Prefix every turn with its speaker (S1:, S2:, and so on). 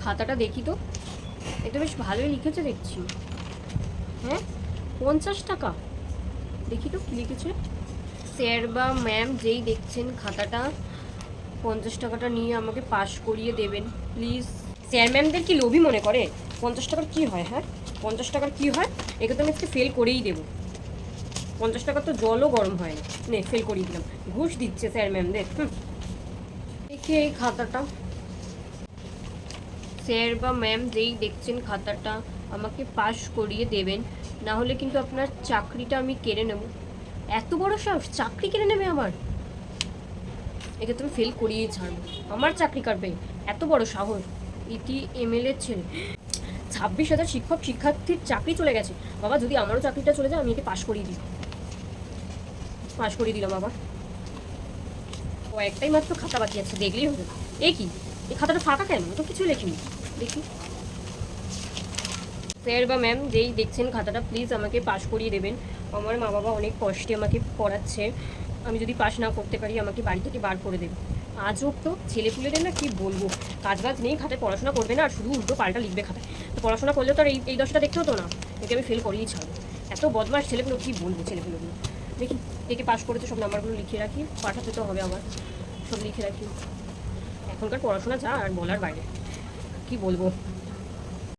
S1: খাতাটা দেখি তো, এটা বেশ ভালোই লিখেছে দেখছি। হ্যাঁ, 50 টাকা। দেখি তো কী লিখেছে। স্যার বা ম্যাম যেই দেখছেন খাতাটা, 50 টাকাটা নিয়ে আমাকে পাস করিয়ে দেবেন প্লিজ। স্যার ম্যামদের কি লোভী মনে করে? 50 টাকার কী হয়? হ্যাঁ, 50 টাকার কী হয়? একে তো আমি আজকে ফেল করেই দেবো। 50 টাকা তো জলও গরম হয় না। নে, ফেল করিয়ে দিলাম। ঘুষ দিচ্ছে স্যার ম্যামদের। দেখি এই খাতাটা। স্যার বা ম্যাম যেই দেখছেন খাতাটা, আমাকে পাস করিয়ে দেবেন, না হলে কিন্তু আপনার চাকরিটা আমি কেড়ে নেব। এত বড় সাহস, চাকরি কেড়ে নেবে আমার? একে তুমি ফেল করিয়েই ছাড়বো। আমার চাকরি কাটবে? এত বড় সাহস! ইটি এমএলএ ছেলে। 26,000 শিক্ষক শিক্ষার্থীর চাকরি চলে গেছে। বাবা, যদি আমারও চাকরিটা চলে যায়, আমি একে পাস করিয়ে দিই। পাস করিয়ে দিলাম বাবা। ও একটাই মাত্র খাতা বাকি আছে, দেখলেই হবে। এই কি, এই খাতাটা ফাঁকা কেন? তো কিছুই লেখিনি। দেখি। স্যার বা ম্যাম যেই দেখছেন খাতাটা, প্লিজ আমাকে পাস করিয়ে দেবেন। আমার মা বাবা অনেক কষ্টে আমাকে পড়াচ্ছে। আমি যদি পাস না করতে পারি, আমাকে বাড়ি থেকে বার করে দেবে। আজও তো ছেলেপুলেদের না কি বলবো, কাজবাজ নেই, খাতায় পড়াশোনা করবে না, আর শুধু উল্টো পাল্টা লিখবে খাতায়। তো পড়াশোনা করলে তো আর এই দশটা দেখতে হতো না। একে আমি ফেল করিয়েই ছাড়বো। এত বদমাস ছেলেগুলো, কী বলবো ছেলেগুলোগুলো। দেখি একে পাস করেছে, সব নাম্বারগুলো লিখে রাখি, পাঠাতে তো হবে আমার। সব লিখে রাখি। এখনকার পড়াশোনা যা আর বলার বাইরে, কি বলবো।